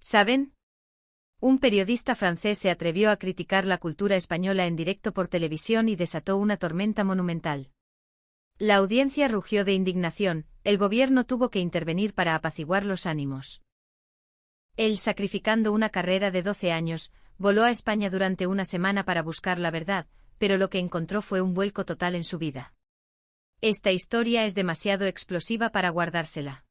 ¿Saben? Un periodista francés se atrevió a criticar la cultura española en directo por televisión y desató una tormenta monumental. La audiencia rugió de indignación, el gobierno tuvo que intervenir para apaciguar los ánimos. Él, sacrificando una carrera de 12 años, voló a España durante una semana para buscar la verdad, pero lo que encontró fue un vuelco total en su vida. Esta historia es demasiado explosiva para guardársela.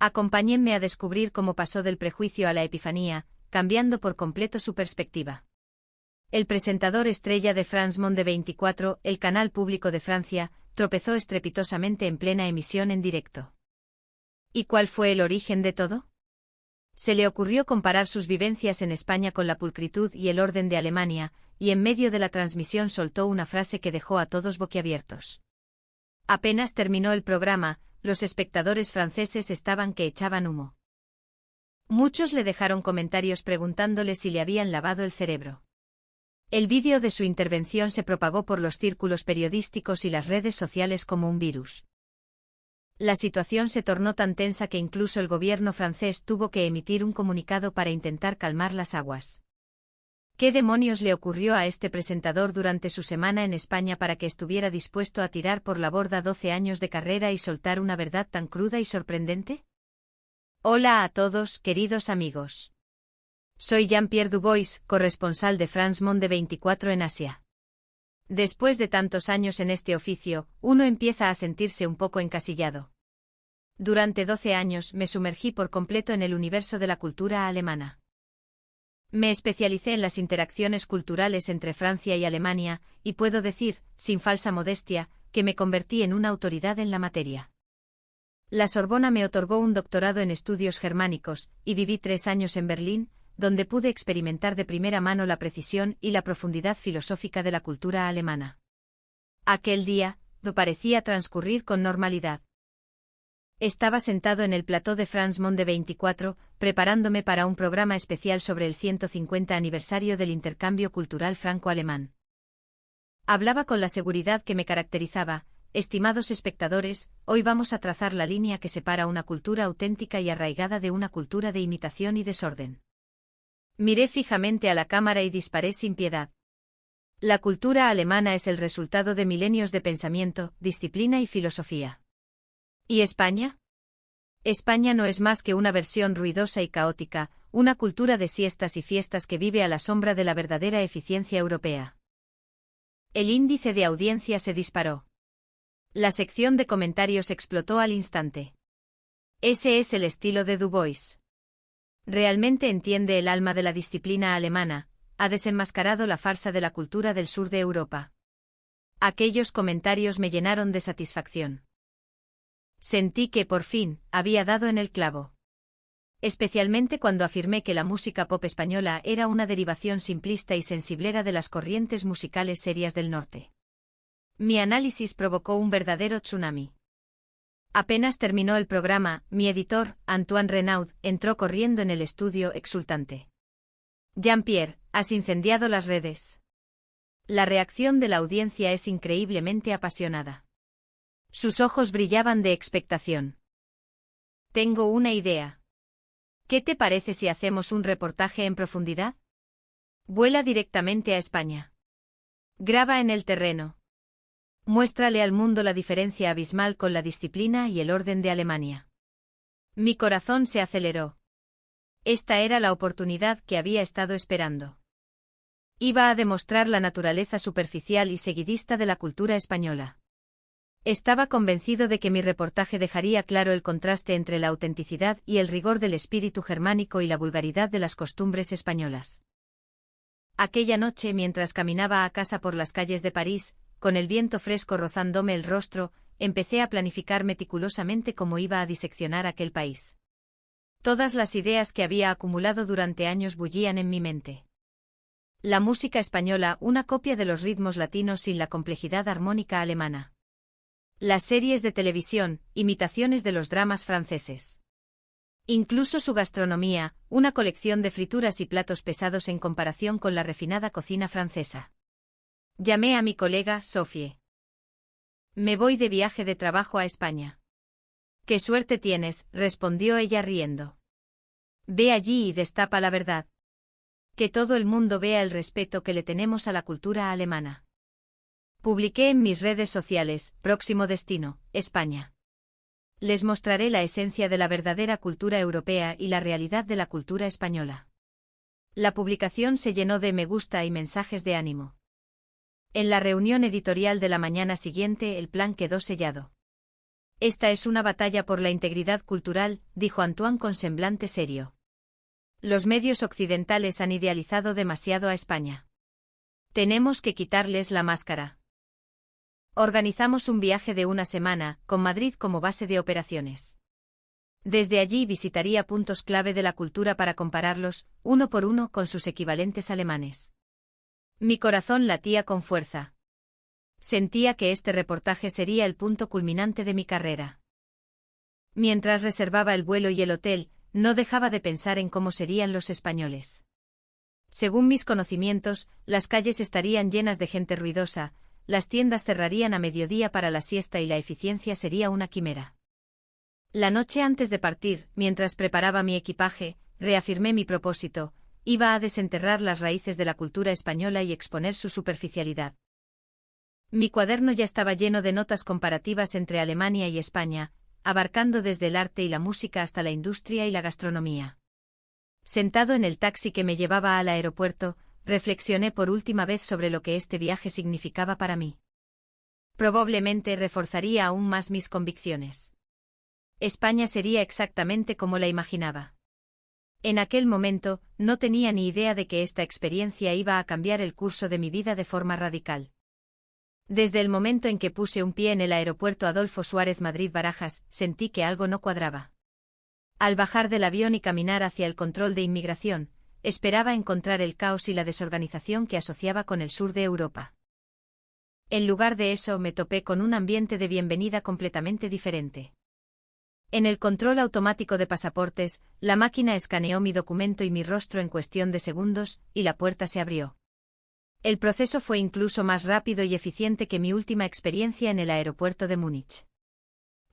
Acompáñenme a descubrir cómo pasó del prejuicio a la epifanía, cambiando por completo su perspectiva. El presentador estrella de France Monde 24, el canal público de Francia, tropezó estrepitosamente en plena emisión en directo. ¿Y cuál fue el origen de todo? Se le ocurrió comparar sus vivencias en España con la pulcritud y el orden de Alemania, y en medio de la transmisión soltó una frase que dejó a todos boquiabiertos. Apenas terminó el programa, los espectadores franceses estaban que echaban humo. Muchos le dejaron comentarios preguntándole si le habían lavado el cerebro. El vídeo de su intervención se propagó por los círculos periodísticos y las redes sociales como un virus. La situación se tornó tan tensa que incluso el gobierno francés tuvo que emitir un comunicado para intentar calmar las aguas. ¿Qué demonios le ocurrió a este presentador durante su semana en España para que estuviera dispuesto a tirar por la borda 12 años de carrera y soltar una verdad tan cruda y sorprendente? Hola a todos, queridos amigos. Soy Jean-Pierre Dubois, corresponsal de France Monde 24 en Asia. Después de tantos años en este oficio, uno empieza a sentirse un poco encasillado. Durante 12 años me sumergí por completo en el universo de la cultura alemana. Me especialicé en las interacciones culturales entre Francia y Alemania, y puedo decir, sin falsa modestia, que me convertí en una autoridad en la materia. La Sorbona me otorgó un doctorado en estudios germánicos, y viví 3 años en Berlín, donde pude experimentar de primera mano la precisión y la profundidad filosófica de la cultura alemana. Aquel día, no parecía transcurrir con normalidad. Estaba sentado en el plató de France Monde 24, preparándome para un programa especial sobre el 150 aniversario del intercambio cultural franco-alemán. Hablaba con la seguridad que me caracterizaba. Estimados espectadores, hoy vamos a trazar la línea que separa una cultura auténtica y arraigada de una cultura de imitación y desorden. Miré fijamente a la cámara y disparé sin piedad. La cultura alemana es el resultado de milenios de pensamiento, disciplina y filosofía. ¿Y España? España no es más que una versión ruidosa y caótica, una cultura de siestas y fiestas que vive a la sombra de la verdadera eficiencia europea. El índice de audiencia se disparó. La sección de comentarios explotó al instante. Ese es el estilo de Dubois. Realmente entiende el alma de la disciplina alemana, ha desenmascarado la farsa de la cultura del sur de Europa. Aquellos comentarios me llenaron de satisfacción. Sentí que, por fin, había dado en el clavo. Especialmente cuando afirmé que la música pop española era una derivación simplista y sensiblera de las corrientes musicales serias del norte. Mi análisis provocó un verdadero tsunami. Apenas terminó el programa, mi editor, Antoine Renaud, entró corriendo en el estudio exultante. Jean-Pierre, has incendiado las redes. La reacción de la audiencia es increíblemente apasionada. Sus ojos brillaban de expectación. Tengo una idea. ¿Qué te parece si hacemos un reportaje en profundidad? Vuela directamente a España. Graba en el terreno. Muéstrale al mundo la diferencia abismal con la disciplina y el orden de Alemania. Mi corazón se aceleró. Esta era la oportunidad que había estado esperando. Iba a demostrar la naturaleza superficial y seguidista de la cultura española. Estaba convencido de que mi reportaje dejaría claro el contraste entre la autenticidad y el rigor del espíritu germánico y la vulgaridad de las costumbres españolas. Aquella noche, mientras caminaba a casa por las calles de París, con el viento fresco rozándome el rostro, empecé a planificar meticulosamente cómo iba a diseccionar aquel país. Todas las ideas que había acumulado durante años bullían en mi mente. La música española, una copia de los ritmos latinos sin la complejidad armónica alemana. Las series de televisión, imitaciones de los dramas franceses. Incluso su gastronomía, una colección de frituras y platos pesados en comparación con la refinada cocina francesa. Llamé a mi colega, Sophie. Me voy de viaje de trabajo a España. «Qué suerte tienes», respondió ella riendo. Ve allí y destapa la verdad. Que todo el mundo vea el respeto que le tenemos a la cultura alemana. Publiqué en mis redes sociales, próximo destino, España. Les mostraré la esencia de la verdadera cultura europea y la realidad de la cultura española. La publicación se llenó de me gusta y mensajes de ánimo. En la reunión editorial de la mañana siguiente el plan quedó sellado. Esta es una batalla por la integridad cultural, dijo Antoine con semblante serio. Los medios occidentales han idealizado demasiado a España. Tenemos que quitarles la máscara. Organizamos un viaje de una semana, con Madrid como base de operaciones. Desde allí visitaría puntos clave de la cultura para compararlos, uno por uno, con sus equivalentes alemanes. Mi corazón latía con fuerza. Sentía que este reportaje sería el punto culminante de mi carrera. Mientras reservaba el vuelo y el hotel, no dejaba de pensar en cómo serían los españoles. Según mis conocimientos, las calles estarían llenas de gente ruidosa, las tiendas cerrarían a mediodía para la siesta y la eficiencia sería una quimera. La noche antes de partir, mientras preparaba mi equipaje, reafirmé mi propósito: iba a desenterrar las raíces de la cultura española y exponer su superficialidad. Mi cuaderno ya estaba lleno de notas comparativas entre Alemania y España, abarcando desde el arte y la música hasta la industria y la gastronomía. Sentado en el taxi que me llevaba al aeropuerto, reflexioné por última vez sobre lo que este viaje significaba para mí. Probablemente reforzaría aún más mis convicciones. España sería exactamente como la imaginaba. En aquel momento, no tenía ni idea de que esta experiencia iba a cambiar el curso de mi vida de forma radical. Desde el momento en que puse un pie en el aeropuerto Adolfo Suárez Madrid-Barajas, sentí que algo no cuadraba. Al bajar del avión y caminar hacia el control de inmigración, esperaba encontrar el caos y la desorganización que asociaba con el sur de Europa. En lugar de eso, me topé con un ambiente de bienvenida completamente diferente. En el control automático de pasaportes, la máquina escaneó mi documento y mi rostro en cuestión de segundos, y la puerta se abrió. El proceso fue incluso más rápido y eficiente que mi última experiencia en el aeropuerto de Múnich.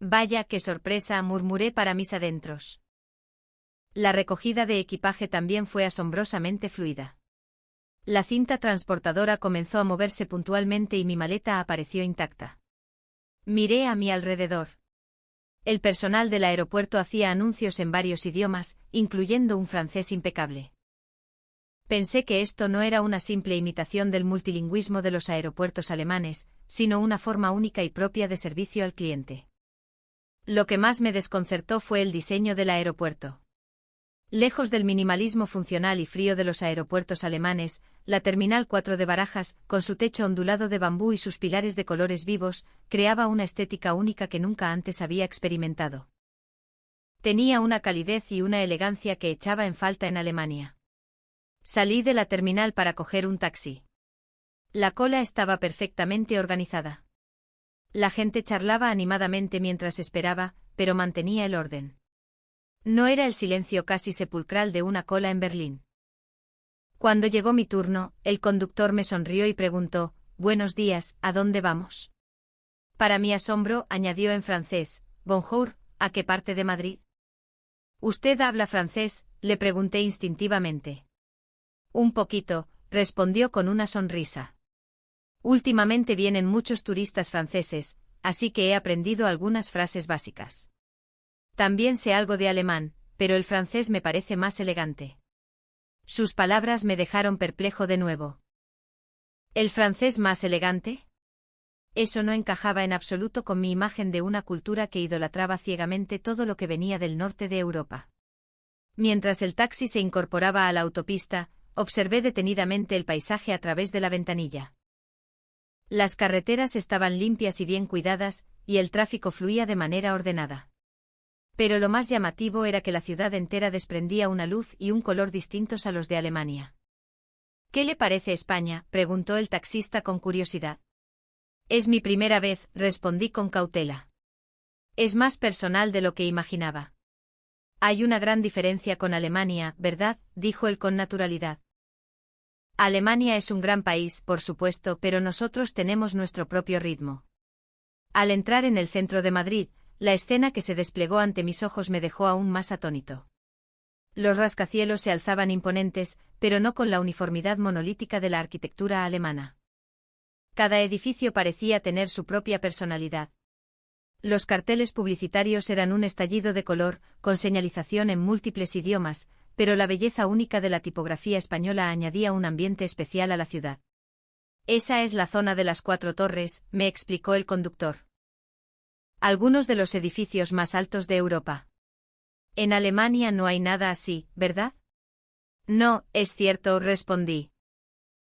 Vaya, qué sorpresa, murmuré para mis adentros. La recogida de equipaje también fue asombrosamente fluida. La cinta transportadora comenzó a moverse puntualmente y mi maleta apareció intacta. Miré a mi alrededor. El personal del aeropuerto hacía anuncios en varios idiomas, incluyendo un francés impecable. Pensé que esto no era una simple imitación del multilingüismo de los aeropuertos alemanes, sino una forma única y propia de servicio al cliente. Lo que más me desconcertó fue el diseño del aeropuerto. Lejos del minimalismo funcional y frío de los aeropuertos alemanes, la Terminal 4 de Barajas, con su techo ondulado de bambú y sus pilares de colores vivos, creaba una estética única que nunca antes había experimentado. Tenía una calidez y una elegancia que echaba en falta en Alemania. Salí de la terminal para coger un taxi. La cola estaba perfectamente organizada. La gente charlaba animadamente mientras esperaba, pero mantenía el orden. No era el silencio casi sepulcral de una cola en Berlín. Cuando llegó mi turno, el conductor me sonrió y preguntó: «Buenos días, ¿a dónde vamos?». Para mi asombro, añadió en francés: «Bonjour, ¿a qué parte de Madrid?». «¿Usted habla francés?», le pregunté instintivamente. «Un poquito», respondió con una sonrisa. «Últimamente vienen muchos turistas franceses, así que he aprendido algunas frases básicas. También sé algo de alemán, pero el francés me parece más elegante». Sus palabras me dejaron perplejo de nuevo. ¿El francés más elegante? Eso no encajaba en absoluto con mi imagen de una cultura que idolatraba ciegamente todo lo que venía del norte de Europa. Mientras el taxi se incorporaba a la autopista, observé detenidamente el paisaje a través de la ventanilla. Las carreteras estaban limpias y bien cuidadas, y el tráfico fluía de manera ordenada. Pero lo más llamativo era que la ciudad entera desprendía una luz y un color distintos a los de Alemania. «¿Qué le parece España?», preguntó el taxista con curiosidad. «Es mi primera vez», respondí con cautela. «Es más personal de lo que imaginaba». «Hay una gran diferencia con Alemania, ¿verdad?», dijo él con naturalidad. «Alemania es un gran país, por supuesto, pero nosotros tenemos nuestro propio ritmo». Al entrar en el centro de Madrid, la escena que se desplegó ante mis ojos me dejó aún más atónito. Los rascacielos se alzaban imponentes, pero no con la uniformidad monolítica de la arquitectura alemana. Cada edificio parecía tener su propia personalidad. Los carteles publicitarios eran un estallido de color, con señalización en múltiples idiomas, pero la belleza única de la tipografía española añadía un ambiente especial a la ciudad. Esa es la zona de las 4 torres, me explicó el conductor. Algunos de los edificios más altos de Europa. En Alemania no hay nada así, ¿verdad? No, es cierto, respondí.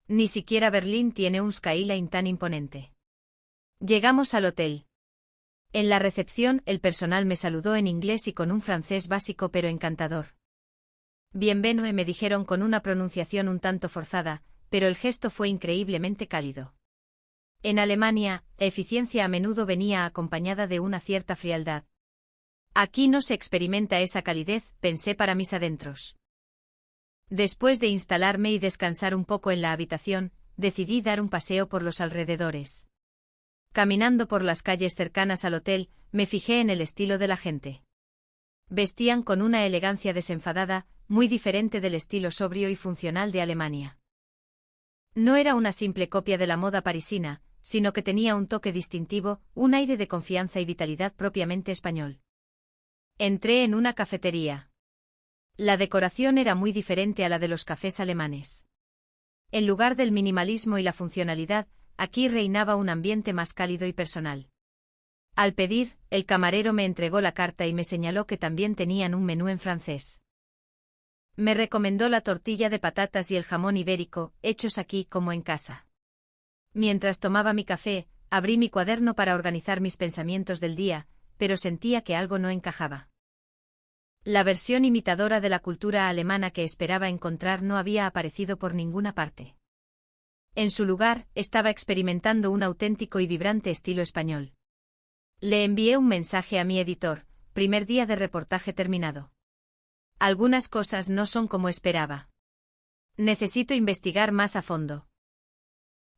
Ni siquiera Berlín tiene un skyline tan imponente. Llegamos al hotel. En la recepción, el personal me saludó en inglés y con un francés básico pero encantador. Bienvenue me dijeron con una pronunciación un tanto forzada, pero el gesto fue increíblemente cálido. En Alemania, la eficiencia a menudo venía acompañada de una cierta frialdad. Aquí no se experimenta esa calidez, pensé para mis adentros. Después de instalarme y descansar un poco en la habitación, decidí dar un paseo por los alrededores. Caminando por las calles cercanas al hotel, me fijé en el estilo de la gente. Vestían con una elegancia desenfadada, muy diferente del estilo sobrio y funcional de Alemania. No era una simple copia de la moda parisina, sino que tenía un toque distintivo, un aire de confianza y vitalidad propiamente español. Entré en una cafetería. La decoración era muy diferente a la de los cafés alemanes. En lugar del minimalismo y la funcionalidad, aquí reinaba un ambiente más cálido y personal. Al pedir, el camarero me entregó la carta y me señaló que también tenían un menú en francés. Me recomendó la tortilla de patatas y el jamón ibérico, hechos aquí como en casa. Mientras tomaba mi café, abrí mi cuaderno para organizar mis pensamientos del día, pero sentía que algo no encajaba. La versión imitadora de la cultura alemana que esperaba encontrar no había aparecido por ninguna parte. En su lugar, estaba experimentando un auténtico y vibrante estilo español. Le envié un mensaje a mi editor, primer día de reportaje terminado. Algunas cosas no son como esperaba. Necesito investigar más a fondo.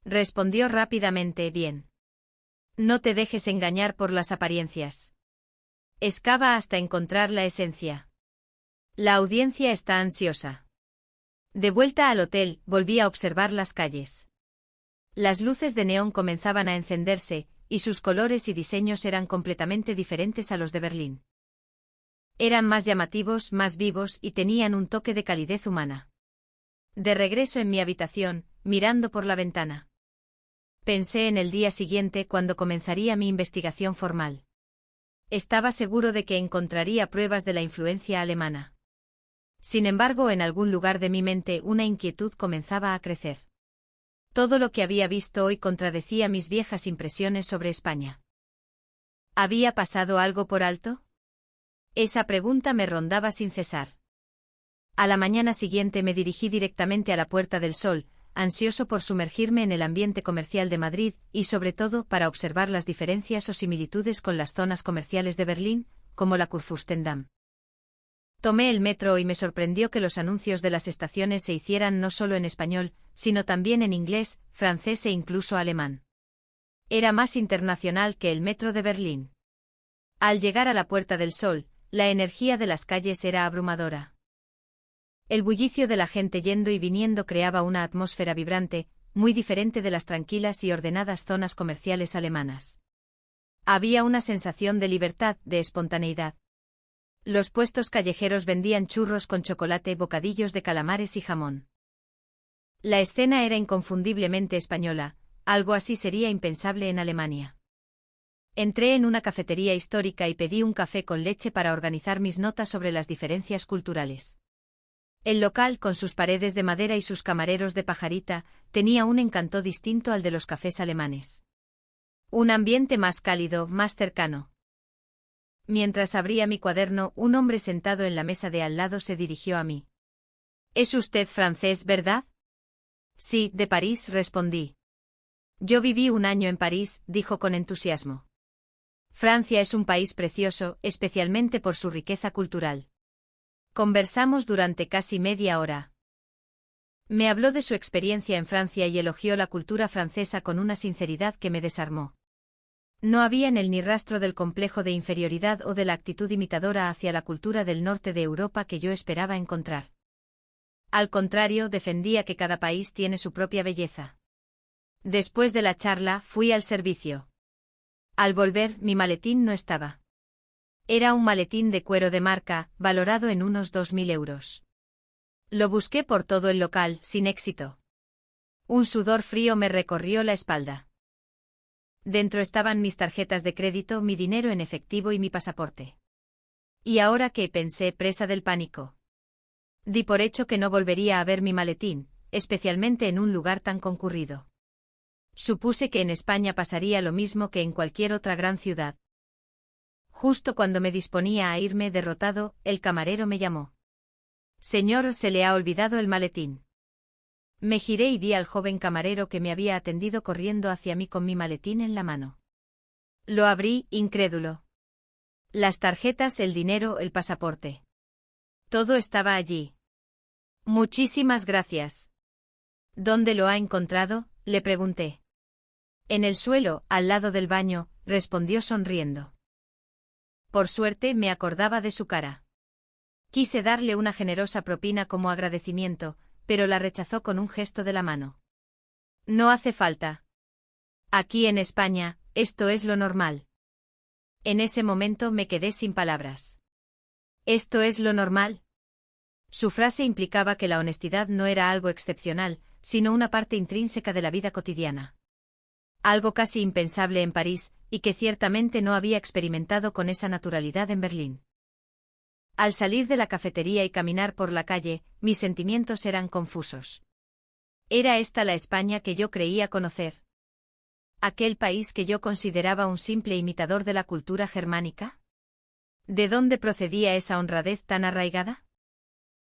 Respondió rápidamente, bien. No te dejes engañar por las apariencias. Excava hasta encontrar la esencia. La audiencia está ansiosa. De vuelta al hotel, volví a observar las calles. Las luces de neón comenzaban a encenderse, y sus colores y diseños eran completamente diferentes a los de Berlín. Eran más llamativos, más vivos y tenían un toque de calidez humana. De regreso en mi habitación, mirando por la ventana. Pensé en el día siguiente cuando comenzaría mi investigación formal. Estaba seguro de que encontraría pruebas de la influencia alemana. Sin embargo, en algún lugar de mi mente una inquietud comenzaba a crecer. Todo lo que había visto hoy contradecía mis viejas impresiones sobre España. ¿Había pasado algo por alto? Esa pregunta me rondaba sin cesar. A la mañana siguiente me dirigí directamente a la Puerta del Sol, ansioso por sumergirme en el ambiente comercial de Madrid y sobre todo para observar las diferencias o similitudes con las zonas comerciales de Berlín, como la Kurfürstendamm. Tomé el metro y me sorprendió que los anuncios de las estaciones se hicieran no solo en español, sino también en inglés, francés e incluso alemán. Era más internacional que el metro de Berlín. Al llegar a la Puerta del Sol, la energía de las calles era abrumadora. El bullicio de la gente yendo y viniendo creaba una atmósfera vibrante, muy diferente de las tranquilas y ordenadas zonas comerciales alemanas. Había una sensación de libertad, de espontaneidad. Los puestos callejeros vendían churros con chocolate, bocadillos de calamares y jamón. La escena era inconfundiblemente española, algo así sería impensable en Alemania. Entré en una cafetería histórica y pedí un café con leche para organizar mis notas sobre las diferencias culturales. El local, con sus paredes de madera y sus camareros de pajarita, tenía un encanto distinto al de los cafés alemanes. Un ambiente más cálido, más cercano. Mientras abría mi cuaderno, un hombre sentado en la mesa de al lado se dirigió a mí. «¿Es usted francés, verdad?» «Sí, de París», respondí. «Yo viví un año en París», dijo con entusiasmo. «Francia es un país precioso, especialmente por su riqueza cultural». Conversamos durante casi media hora. Me habló de su experiencia en Francia y elogió la cultura francesa con una sinceridad que me desarmó. No había en él ni rastro del complejo de inferioridad o de la actitud imitadora hacia la cultura del norte de Europa que yo esperaba encontrar. Al contrario, defendía que cada país tiene su propia belleza. Después de la charla, fui al servicio. Al volver, mi maletín no estaba. Era un maletín de cuero de marca, valorado en unos 2.000 euros. Lo busqué por todo el local, sin éxito. Un sudor frío me recorrió la espalda. Dentro estaban mis tarjetas de crédito, mi dinero en efectivo y mi pasaporte. ¿Y ahora qué? Pensé, presa del pánico. Di por hecho que no volvería a ver mi maletín, especialmente en un lugar tan concurrido. Supuse que en España pasaría lo mismo que en cualquier otra gran ciudad. Justo cuando me disponía a irme derrotado, el camarero me llamó. Señor, se le ha olvidado el maletín. Me giré y vi al joven camarero que me había atendido corriendo hacia mí con mi maletín en la mano. Lo abrí, incrédulo. Las tarjetas, el dinero, el pasaporte. Todo estaba allí. Muchísimas gracias. ¿Dónde lo ha encontrado?, le pregunté. En el suelo, al lado del baño, respondió sonriendo. Por suerte me acordaba de su cara. Quise darle una generosa propina como agradecimiento, pero la rechazó con un gesto de la mano. No hace falta. Aquí en España, esto es lo normal. En ese momento me quedé sin palabras. ¿Esto es lo normal? Su frase implicaba que la honestidad no era algo excepcional, sino una parte intrínseca de la vida cotidiana. Algo casi impensable en París, y que ciertamente no había experimentado con esa naturalidad en Berlín. Al salir de la cafetería y caminar por la calle, mis sentimientos eran confusos. ¿Era esta la España que yo creía conocer? ¿Aquel país que yo consideraba un simple imitador de la cultura germánica? ¿De dónde procedía esa honradez tan arraigada?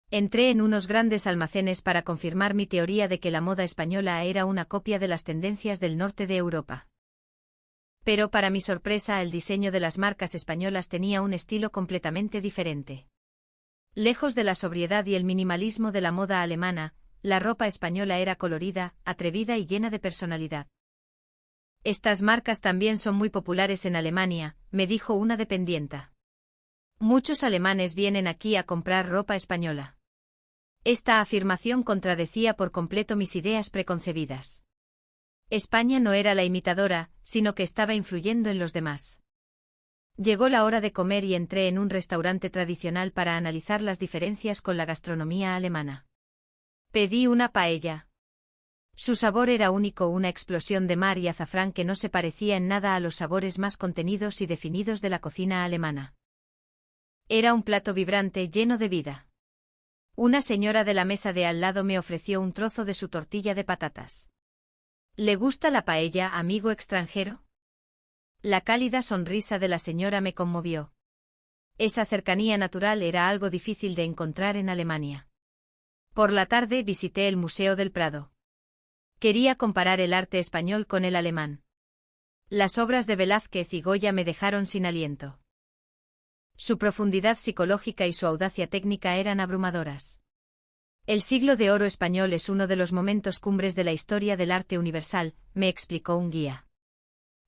Entré en unos grandes almacenes para confirmar mi teoría de que la moda española era una copia de las tendencias del norte de Europa. Pero para mi sorpresa, el diseño de las marcas españolas tenía un estilo completamente diferente. Lejos de la sobriedad y el minimalismo de la moda alemana, la ropa española era colorida, atrevida y llena de personalidad. Estas marcas también son muy populares en Alemania, me dijo una dependienta. Muchos alemanes vienen aquí a comprar ropa española. Esta afirmación contradecía por completo mis ideas preconcebidas. España no era la imitadora, sino que estaba influyendo en los demás. Llegó la hora de comer y entré en un restaurante tradicional para analizar las diferencias con la gastronomía alemana. Pedí una paella. Su sabor era único, una explosión de mar y azafrán que no se parecía en nada a los sabores más contenidos y definidos de la cocina alemana. Era un plato vibrante, lleno de vida. Una señora de la mesa de al lado me ofreció un trozo de su tortilla de patatas. ¿Le gusta la paella, amigo extranjero? La cálida sonrisa de la señora me conmovió. Esa cercanía natural era algo difícil de encontrar en Alemania. Por la tarde visité el Museo del Prado. Quería comparar el arte español con el alemán. Las obras de Velázquez y Goya me dejaron sin aliento. Su profundidad psicológica y su audacia técnica eran abrumadoras. El siglo de oro español es uno de los momentos cumbres de la historia del arte universal, me explicó un guía.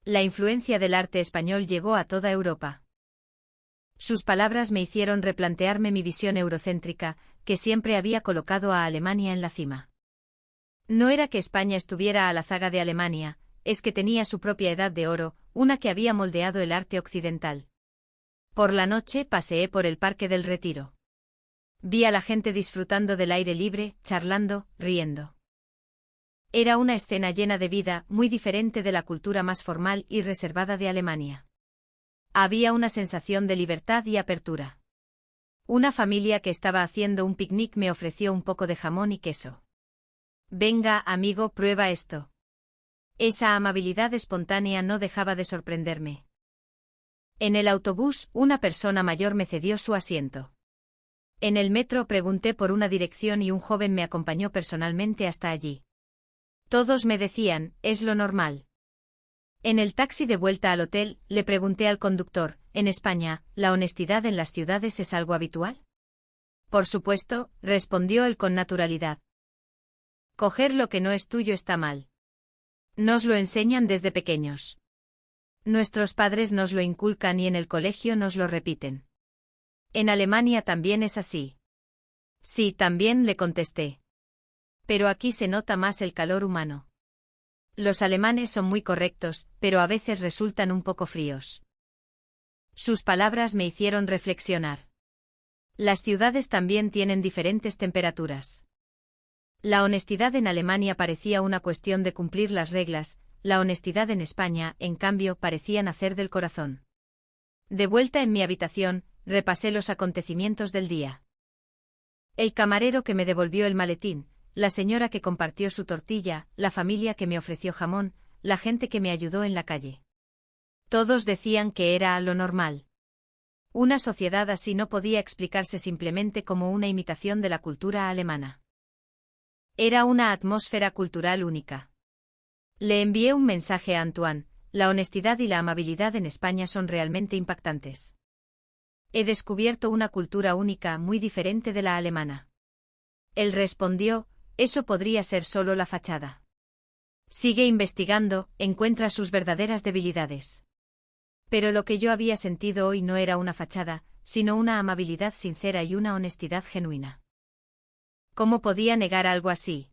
La influencia del arte español llegó a toda Europa. Sus palabras me hicieron replantearme mi visión eurocéntrica, que siempre había colocado a Alemania en la cima. No era que España estuviera a la zaga de Alemania, es que tenía su propia edad de oro, una que había moldeado el arte occidental. Por la noche paseé por el Parque del Retiro. Vi a la gente disfrutando del aire libre, charlando, riendo. Era una escena llena de vida, muy diferente de la cultura más formal y reservada de Alemania. Había una sensación de libertad y apertura. Una familia que estaba haciendo un picnic me ofreció un poco de jamón y queso. Venga, amigo, prueba esto. Esa amabilidad espontánea no dejaba de sorprenderme. En el autobús, una persona mayor me cedió su asiento. En el metro pregunté por una dirección y un joven me acompañó personalmente hasta allí. Todos me decían, es lo normal. En el taxi de vuelta al hotel, le pregunté al conductor, ¿en España, la honestidad en las ciudades es algo habitual? Por supuesto, respondió él con naturalidad. Coger lo que no es tuyo está mal. Nos lo enseñan desde pequeños. Nuestros padres nos lo inculcan y en el colegio nos lo repiten. En Alemania también es así. Sí, también le contesté. Pero aquí se nota más el calor humano. Los alemanes son muy correctos, pero a veces resultan un poco fríos. Sus palabras me hicieron reflexionar. Las ciudades también tienen diferentes temperaturas. La honestidad en Alemania parecía una cuestión de cumplir las reglas, la honestidad en España, en cambio, parecía nacer del corazón. De vuelta en mi habitación, repasé los acontecimientos del día. El camarero que me devolvió el maletín, la señora que compartió su tortilla, la familia que me ofreció jamón, la gente que me ayudó en la calle. Todos decían que era lo normal. Una sociedad así no podía explicarse simplemente como una imitación de la cultura alemana. Era una atmósfera cultural única. Le envié un mensaje a Antoine: la honestidad y la amabilidad en España son realmente impactantes. He descubierto una cultura única muy diferente de la alemana. Él respondió: eso podría ser solo la fachada. Sigue investigando, encuentra sus verdaderas debilidades. Pero lo que yo había sentido hoy no era una fachada, sino una amabilidad sincera y una honestidad genuina. ¿Cómo podía negar algo así?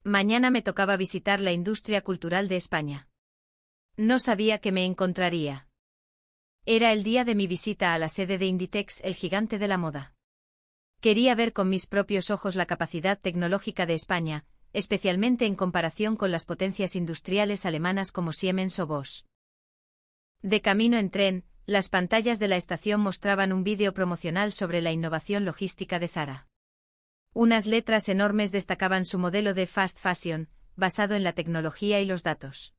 Mañana me tocaba visitar la industria cultural de España. No sabía qué me encontraría. Era el día de mi visita a la sede de Inditex, el gigante de la moda. Quería ver con mis propios ojos la capacidad tecnológica de España, especialmente en comparación con las potencias industriales alemanas como Siemens o Bosch. De camino en tren, las pantallas de la estación mostraban un vídeo promocional sobre la innovación logística de Zara. Unas letras enormes destacaban su modelo de fast fashion, basado en la tecnología y los datos.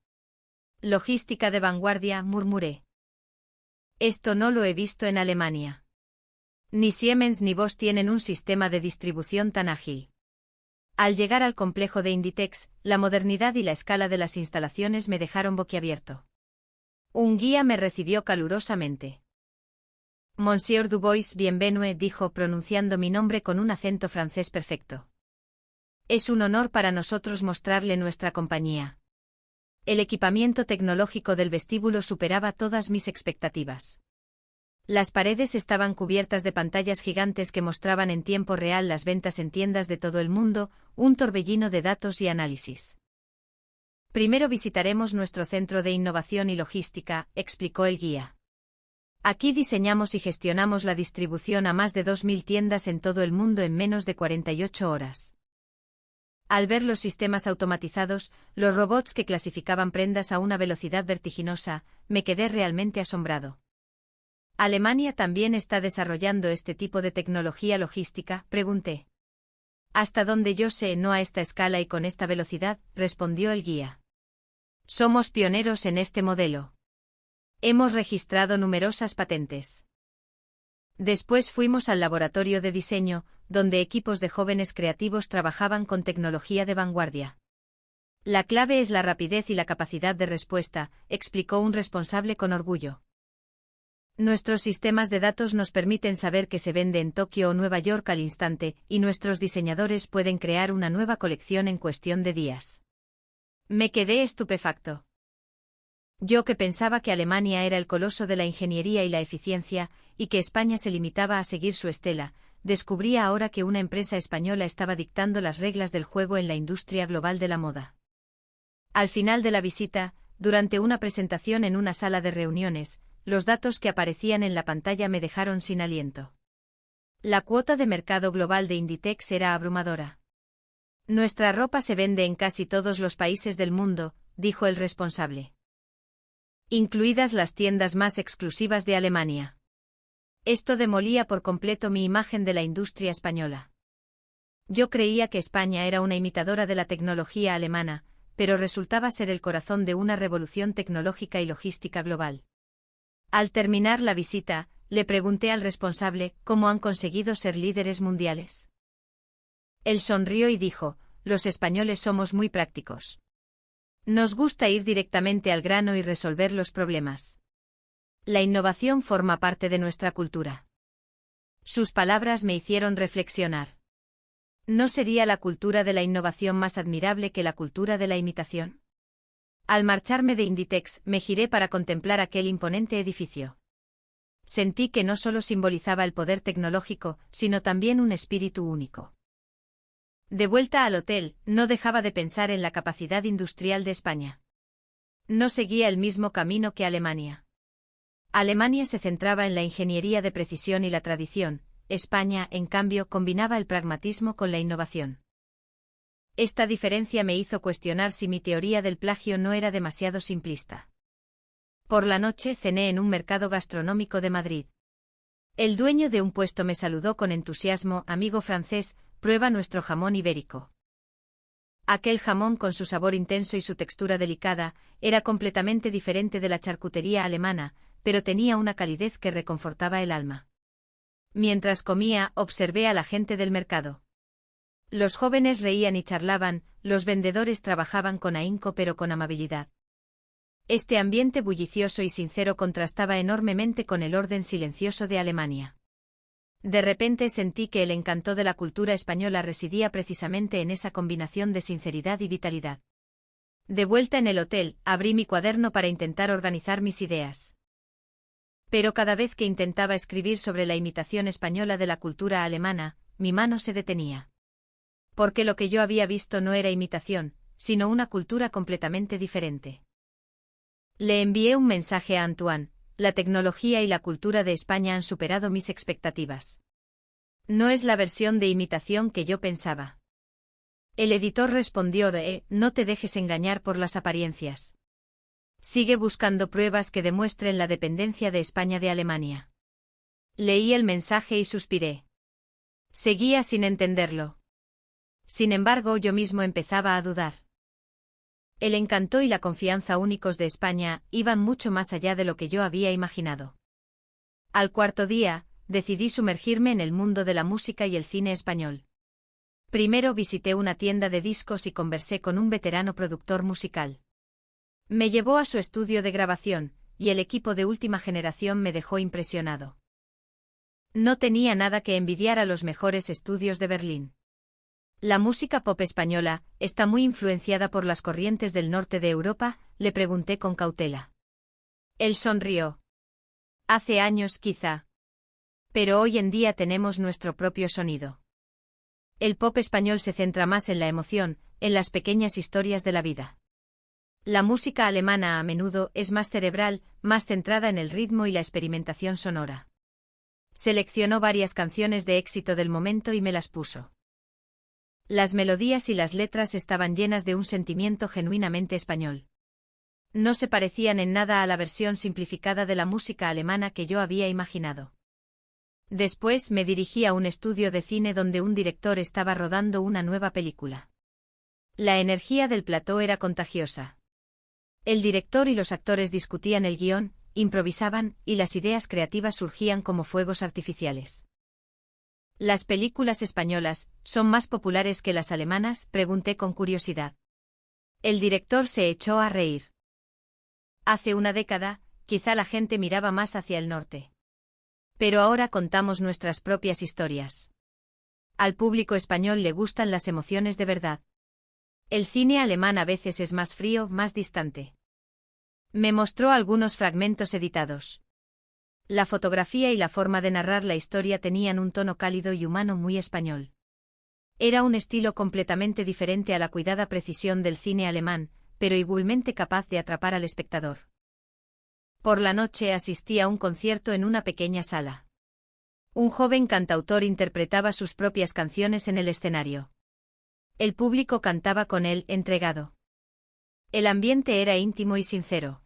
Logística de vanguardia, murmuré. Esto no lo he visto en Alemania. Ni Siemens ni Bosch tienen un sistema de distribución tan ágil. Al llegar al complejo de Inditex, la modernidad y la escala de las instalaciones me dejaron boquiabierto. Un guía me recibió calurosamente. Monsieur Dubois, bienvenue, dijo pronunciando mi nombre con un acento francés perfecto. Es un honor para nosotros mostrarle nuestra compañía. El equipamiento tecnológico del vestíbulo superaba todas mis expectativas. Las paredes estaban cubiertas de pantallas gigantes que mostraban en tiempo real las ventas en tiendas de todo el mundo, un torbellino de datos y análisis. Primero visitaremos nuestro centro de innovación y logística, explicó el guía. Aquí diseñamos y gestionamos la distribución a más de 2000 tiendas en todo el mundo en menos de 48 horas. Al ver los sistemas automatizados, los robots que clasificaban prendas a una velocidad vertiginosa, me quedé realmente asombrado. ¿Alemania también está desarrollando este tipo de tecnología logística?, pregunté. Hasta donde yo sé, no a esta escala y con esta velocidad, respondió el guía. Somos pioneros en este modelo. Hemos registrado numerosas patentes. Después fuimos al laboratorio de diseño, donde equipos de jóvenes creativos trabajaban con tecnología de vanguardia. La clave es la rapidez y la capacidad de respuesta, explicó un responsable con orgullo. Nuestros sistemas de datos nos permiten saber qué se vende en Tokio o Nueva York al instante, y nuestros diseñadores pueden crear una nueva colección en cuestión de días. Me quedé estupefacto. Yo que pensaba que Alemania era el coloso de la ingeniería y la eficiencia, y que España se limitaba a seguir su estela, descubría ahora que una empresa española estaba dictando las reglas del juego en la industria global de la moda. Al final de la visita, durante una presentación en una sala de reuniones, los datos que aparecían en la pantalla me dejaron sin aliento. La cuota de mercado global de Inditex era abrumadora. Nuestra ropa se vende en casi todos los países del mundo, dijo el responsable. Incluidas las tiendas más exclusivas de Alemania. Esto demolía por completo mi imagen de la industria española. Yo creía que España era una imitadora de la tecnología alemana, pero resultaba ser el corazón de una revolución tecnológica y logística global. Al terminar la visita, le pregunté al responsable cómo han conseguido ser líderes mundiales. Él sonrió y dijo: los españoles somos muy prácticos. Nos gusta ir directamente al grano y resolver los problemas. La innovación forma parte de nuestra cultura. Sus palabras me hicieron reflexionar. ¿No sería la cultura de la innovación más admirable que la cultura de la imitación? Al marcharme de Inditex, me giré para contemplar aquel imponente edificio. Sentí que no solo simbolizaba el poder tecnológico, sino también un espíritu único. De vuelta al hotel, no dejaba de pensar en la capacidad industrial de España. No seguía el mismo camino que Alemania. Alemania se centraba en la ingeniería de precisión y la tradición, España, en cambio, combinaba el pragmatismo con la innovación. Esta diferencia me hizo cuestionar si mi teoría del plagio no era demasiado simplista. Por la noche cené en un mercado gastronómico de Madrid. El dueño de un puesto me saludó con entusiasmo: amigo francés, prueba nuestro jamón ibérico. Aquel jamón, con su sabor intenso y su textura delicada, era completamente diferente de la charcutería alemana, pero tenía una calidez que reconfortaba el alma. Mientras comía, observé a la gente del mercado. Los jóvenes reían y charlaban, los vendedores trabajaban con ahínco pero con amabilidad. Este ambiente bullicioso y sincero contrastaba enormemente con el orden silencioso de Alemania. De repente sentí que el encanto de la cultura española residía precisamente en esa combinación de sinceridad y vitalidad. De vuelta en el hotel, abrí mi cuaderno para intentar organizar mis ideas. Pero cada vez que intentaba escribir sobre la imitación española de la cultura alemana, mi mano se detenía. Porque lo que yo había visto no era imitación, sino una cultura completamente diferente. Le envié un mensaje a Antoine: la tecnología y la cultura de España han superado mis expectativas. No es la versión de imitación que yo pensaba. El editor respondió: no te dejes engañar por las apariencias. Sigue buscando pruebas que demuestren la dependencia de España de Alemania. Leí el mensaje y suspiré. Seguía sin entenderlo. Sin embargo, yo mismo empezaba a dudar. El encanto y la confianza únicos de España iban mucho más allá de lo que yo había imaginado. Al cuarto día, decidí sumergirme en el mundo de la música y el cine español. Primero visité una tienda de discos y conversé con un veterano productor musical. Me llevó a su estudio de grabación, y el equipo de última generación me dejó impresionado. No tenía nada que envidiar a los mejores estudios de Berlín. ¿La música pop española está muy influenciada por las corrientes del norte de Europa?, le pregunté con cautela. Él sonrió. Hace años, quizá. Pero hoy en día tenemos nuestro propio sonido. El pop español se centra más en la emoción, en las pequeñas historias de la vida. La música alemana a menudo es más cerebral, más centrada en el ritmo y la experimentación sonora. Seleccionó varias canciones de éxito del momento y me las puso. Las melodías y las letras estaban llenas de un sentimiento genuinamente español. No se parecían en nada a la versión simplificada de la música alemana que yo había imaginado. Después me dirigí a un estudio de cine donde un director estaba rodando una nueva película. La energía del plató era contagiosa. El director y los actores discutían el guión, improvisaban, y las ideas creativas surgían como fuegos artificiales. ¿Las películas españolas son más populares que las alemanas?, pregunté con curiosidad. El director se echó a reír. Hace una década, quizá la gente miraba más hacia el norte. Pero ahora contamos nuestras propias historias. Al público español le gustan las emociones de verdad. El cine alemán a veces es más frío, más distante. Me mostró algunos fragmentos editados. La fotografía y la forma de narrar la historia tenían un tono cálido y humano muy español. Era un estilo completamente diferente a la cuidada precisión del cine alemán, pero igualmente capaz de atrapar al espectador. Por la noche asistí a un concierto en una pequeña sala. Un joven cantautor interpretaba sus propias canciones en el escenario. El público cantaba con él, entregado. El ambiente era íntimo y sincero.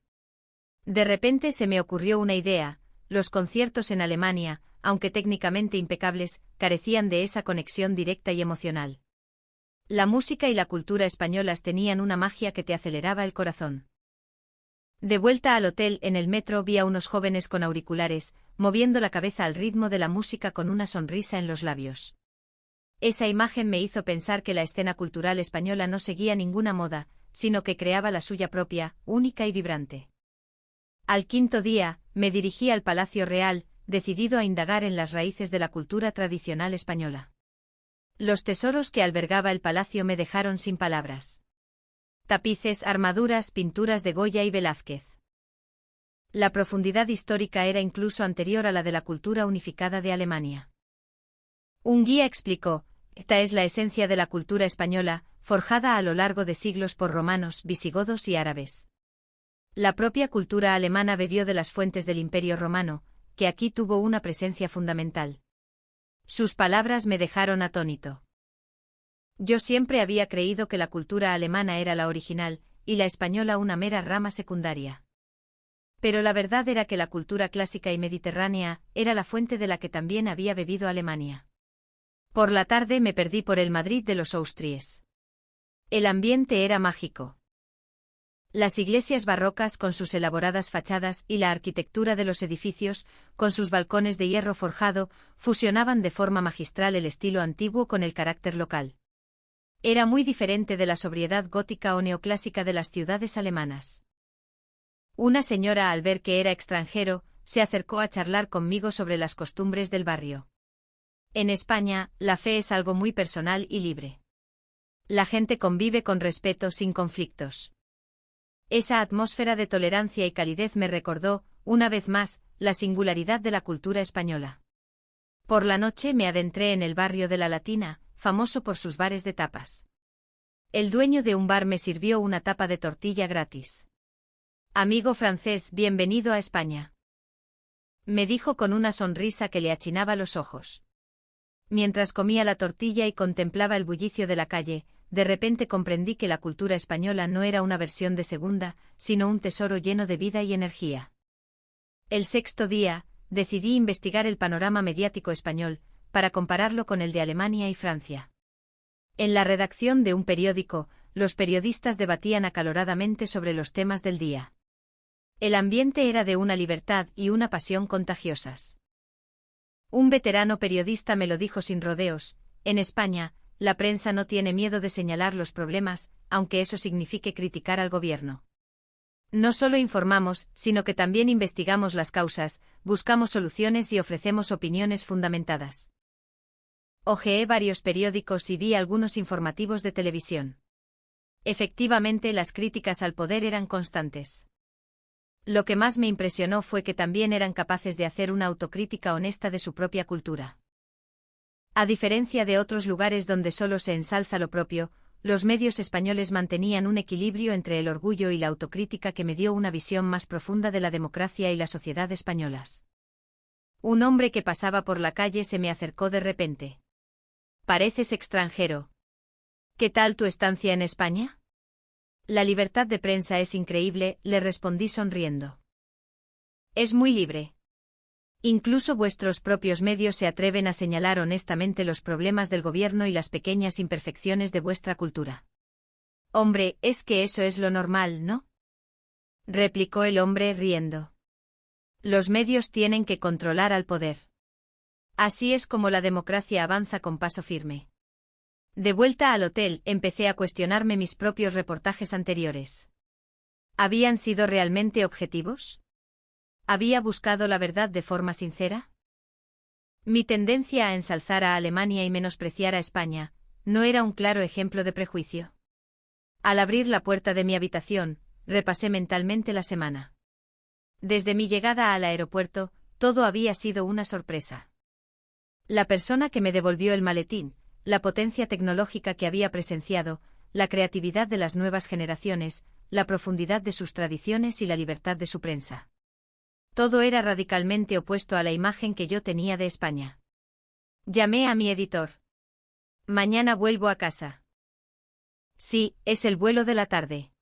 De repente se me ocurrió una idea: los conciertos en Alemania, aunque técnicamente impecables, carecían de esa conexión directa y emocional. La música y la cultura españolas tenían una magia que te aceleraba el corazón. De vuelta al hotel, en el metro vi a unos jóvenes con auriculares, moviendo la cabeza al ritmo de la música con una sonrisa en los labios. Esa imagen me hizo pensar que la escena cultural española no seguía ninguna moda, sino que creaba la suya propia, única y vibrante. Al quinto día, me dirigí al Palacio Real, decidido a indagar en las raíces de la cultura tradicional española. Los tesoros que albergaba el palacio me dejaron sin palabras. Tapices, armaduras, pinturas de Goya y Velázquez. La profundidad histórica era incluso anterior a la de la cultura unificada de Alemania. Un guía explicó: esta es la esencia de la cultura española, forjada a lo largo de siglos por romanos, visigodos y árabes. La propia cultura alemana bebió de las fuentes del Imperio romano, que aquí tuvo una presencia fundamental. Sus palabras me dejaron atónito. Yo siempre había creído que la cultura alemana era la original, y la española una mera rama secundaria. Pero la verdad era que la cultura clásica y mediterránea era la fuente de la que también había bebido Alemania. Por la tarde me perdí por el Madrid de los Austries. El ambiente era mágico. Las iglesias barrocas con sus elaboradas fachadas y la arquitectura de los edificios, con sus balcones de hierro forjado, fusionaban de forma magistral el estilo antiguo con el carácter local. Era muy diferente de la sobriedad gótica o neoclásica de las ciudades alemanas. Una señora, al ver que era extranjero, se acercó a charlar conmigo sobre las costumbres del barrio. En España, la fe es algo muy personal y libre. La gente convive con respeto sin conflictos. Esa atmósfera de tolerancia y calidez me recordó, una vez más, la singularidad de la cultura española. Por la noche me adentré en el barrio de la Latina, famoso por sus bares de tapas. El dueño de un bar me sirvió una tapa de tortilla gratis. Amigo francés, bienvenido a España. Me dijo con una sonrisa que le achinaba los ojos. Mientras comía la tortilla y contemplaba el bullicio de la calle, de repente comprendí que la cultura española no era una versión de segunda, sino un tesoro lleno de vida y energía. El sexto día, decidí investigar el panorama mediático español, para compararlo con el de Alemania y Francia. En la redacción de un periódico, los periodistas debatían acaloradamente sobre los temas del día. El ambiente era de una libertad y una pasión contagiosas. Un veterano periodista me lo dijo sin rodeos: en España, la prensa no tiene miedo de señalar los problemas, aunque eso signifique criticar al gobierno. No solo informamos, sino que también investigamos las causas, buscamos soluciones y ofrecemos opiniones fundamentadas. Hojeé varios periódicos y vi algunos informativos de televisión. Efectivamente, las críticas al poder eran constantes. Lo que más me impresionó fue que también eran capaces de hacer una autocrítica honesta de su propia cultura. A diferencia de otros lugares donde solo se ensalza lo propio, los medios españoles mantenían un equilibrio entre el orgullo y la autocrítica que me dio una visión más profunda de la democracia y la sociedad españolas. Un hombre que pasaba por la calle se me acercó de repente. «Pareces extranjero. ¿Qué tal tu estancia en España?» «La libertad de prensa es increíble», le respondí sonriendo. «Es muy libre. Incluso vuestros propios medios se atreven a señalar honestamente los problemas del gobierno y las pequeñas imperfecciones de vuestra cultura». «Hombre, es que eso es lo normal, ¿no?», replicó el hombre riendo. «Los medios tienen que controlar al poder. Así es como la democracia avanza con paso firme». De vuelta al hotel, empecé a cuestionarme mis propios reportajes anteriores. ¿Habían sido realmente objetivos? ¿Había buscado la verdad de forma sincera? Mi tendencia a ensalzar a Alemania y menospreciar a España no era un claro ejemplo de prejuicio. Al abrir la puerta de mi habitación, repasé mentalmente la semana. Desde mi llegada al aeropuerto, todo había sido una sorpresa. La persona que me devolvió el maletín, la potencia tecnológica que había presenciado, la creatividad de las nuevas generaciones, la profundidad de sus tradiciones y la libertad de su prensa. Todo era radicalmente opuesto a la imagen que yo tenía de España. Llamé a mi editor. «Mañana vuelvo a casa». «Sí, es el vuelo de la tarde.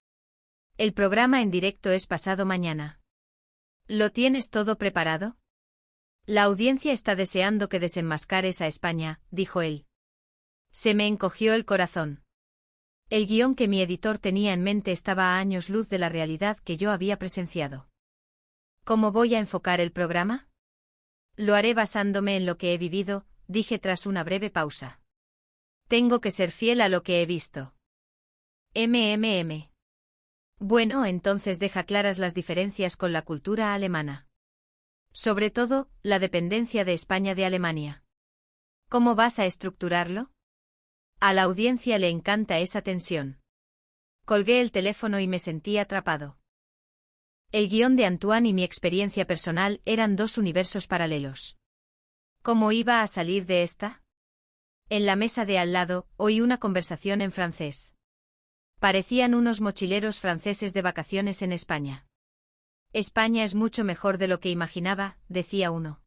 El programa en directo es pasado mañana». «¿Lo tienes todo preparado?» «La audiencia está deseando que desenmascares a España», dijo él. Se me encogió el corazón. El guión que mi editor tenía en mente estaba a años luz de la realidad que yo había presenciado. ¿Cómo voy a enfocar el programa? Lo haré basándome en lo que he vivido, dije tras una breve pausa. Tengo que ser fiel a lo que he visto. Bueno, entonces deja claras las diferencias con la cultura alemana. Sobre todo, la dependencia de España de Alemania. ¿Cómo vas a estructurarlo? A la audiencia le encanta esa tensión. Colgué el teléfono y me sentí atrapado. El guión de Antoine y mi experiencia personal eran dos universos paralelos. ¿Cómo iba a salir de esta? En la mesa de al lado, oí una conversación en francés. Parecían unos mochileros franceses de vacaciones en España. España es mucho mejor de lo que imaginaba, decía uno.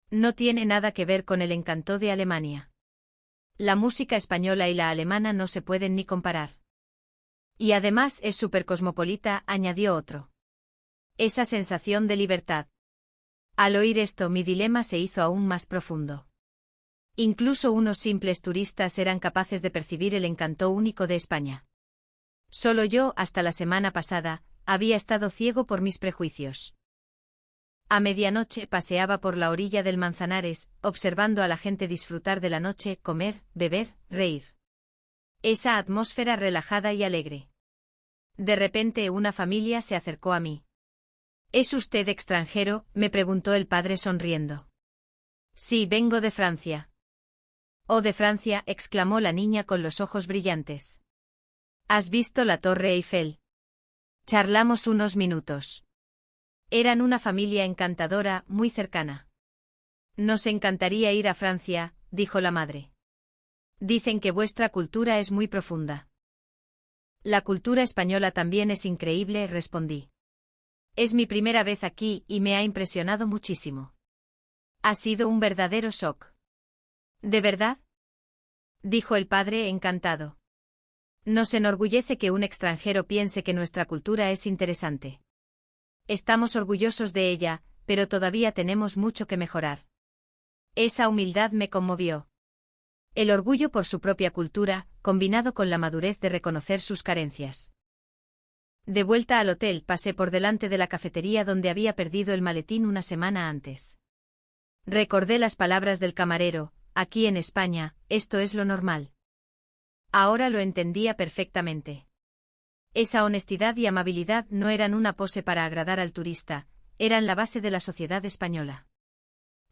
No tiene nada que ver con el encanto de Alemania. La música española y la alemana no se pueden ni comparar. Y además es supercosmopolita, añadió otro. Esa sensación de libertad. Al oír esto, mi dilema se hizo aún más profundo. Incluso unos simples turistas eran capaces de percibir el encanto único de España. Solo yo, hasta la semana pasada, había estado ciego por mis prejuicios. A medianoche paseaba por la orilla del Manzanares, observando a la gente disfrutar de la noche, comer, beber, reír. Esa atmósfera relajada y alegre. De repente una familia se acercó a mí. ¿Es usted extranjero?, me preguntó el padre sonriendo. Sí, vengo de Francia. Oh, de Francia, exclamó la niña con los ojos brillantes. ¿Has visto la Torre Eiffel? Charlamos unos minutos. Eran una familia encantadora, muy cercana. Nos encantaría ir a Francia, dijo la madre. Dicen que vuestra cultura es muy profunda. La cultura española también es increíble, respondí. Es mi primera vez aquí y me ha impresionado muchísimo. Ha sido un verdadero shock. ¿De verdad? Dijo el padre encantado. Nos enorgullece que un extranjero piense que nuestra cultura es interesante. Estamos orgullosos de ella, pero todavía tenemos mucho que mejorar. Esa humildad me conmovió. El orgullo por su propia cultura, combinado con la madurez de reconocer sus carencias. De vuelta al hotel pasé por delante de la cafetería donde había perdido el maletín una semana antes. Recordé las palabras del camarero: aquí en España, esto es lo normal. Ahora lo entendía perfectamente. Esa honestidad y amabilidad no eran una pose para agradar al turista, eran la base de la sociedad española.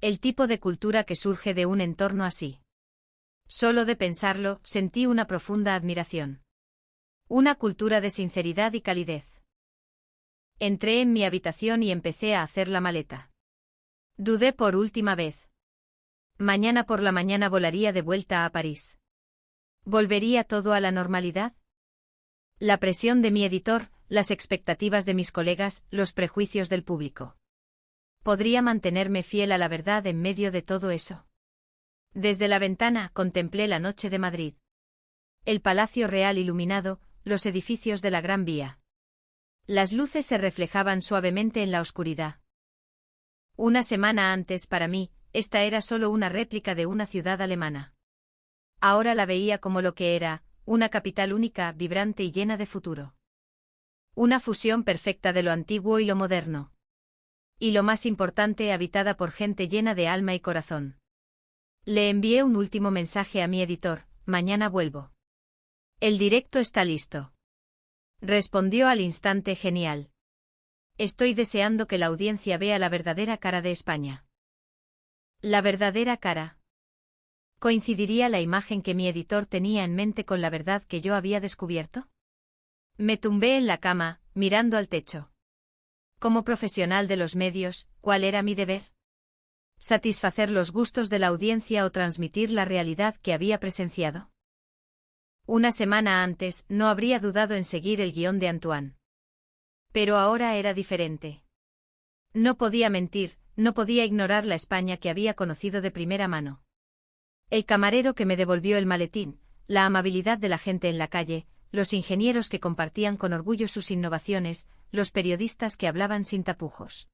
El tipo de cultura que surge de un entorno así. Solo de pensarlo, sentí una profunda admiración. Una cultura de sinceridad y calidez. Entré en mi habitación y empecé a hacer la maleta. Dudé por última vez. Mañana por la mañana volaría de vuelta a París. ¿Volvería todo a la normalidad? La presión de mi editor, las expectativas de mis colegas, los prejuicios del público. ¿Podría mantenerme fiel a la verdad en medio de todo eso? Desde la ventana contemplé la noche de Madrid. El Palacio Real iluminado, los edificios de la Gran Vía. Las luces se reflejaban suavemente en la oscuridad. Una semana antes, para mí, esta era solo una réplica de una ciudad alemana. Ahora la veía como lo que era, una capital única, vibrante y llena de futuro. Una fusión perfecta de lo antiguo y lo moderno. Y lo más importante, habitada por gente llena de alma y corazón. Le envié un último mensaje a mi editor: mañana vuelvo. El directo está listo. Respondió al instante: genial. Estoy deseando que la audiencia vea la verdadera cara de España. La verdadera cara. ¿Coincidiría la imagen que mi editor tenía en mente con la verdad que yo había descubierto? Me tumbé en la cama, mirando al techo. Como profesional de los medios, ¿cuál era mi deber? ¿Satisfacer los gustos de la audiencia o transmitir la realidad que había presenciado? Una semana antes, no habría dudado en seguir el guión de Antoine. Pero ahora era diferente. No podía mentir, no podía ignorar la España que había conocido de primera mano. El camarero que me devolvió el maletín, la amabilidad de la gente en la calle, los ingenieros que compartían con orgullo sus innovaciones, los periodistas que hablaban sin tapujos.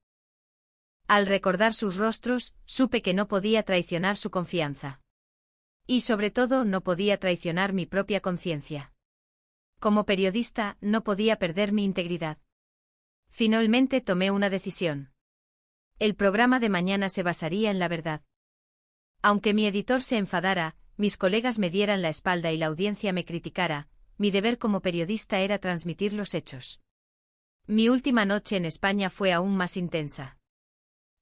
Al recordar sus rostros, supe que no podía traicionar su confianza. Y sobre todo no podía traicionar mi propia conciencia. Como periodista, no podía perder mi integridad. Finalmente tomé una decisión. El programa de mañana se basaría en la verdad. Aunque mi editor se enfadara, mis colegas me dieran la espalda y la audiencia me criticara, mi deber como periodista era transmitir los hechos. Mi última noche en España fue aún más intensa.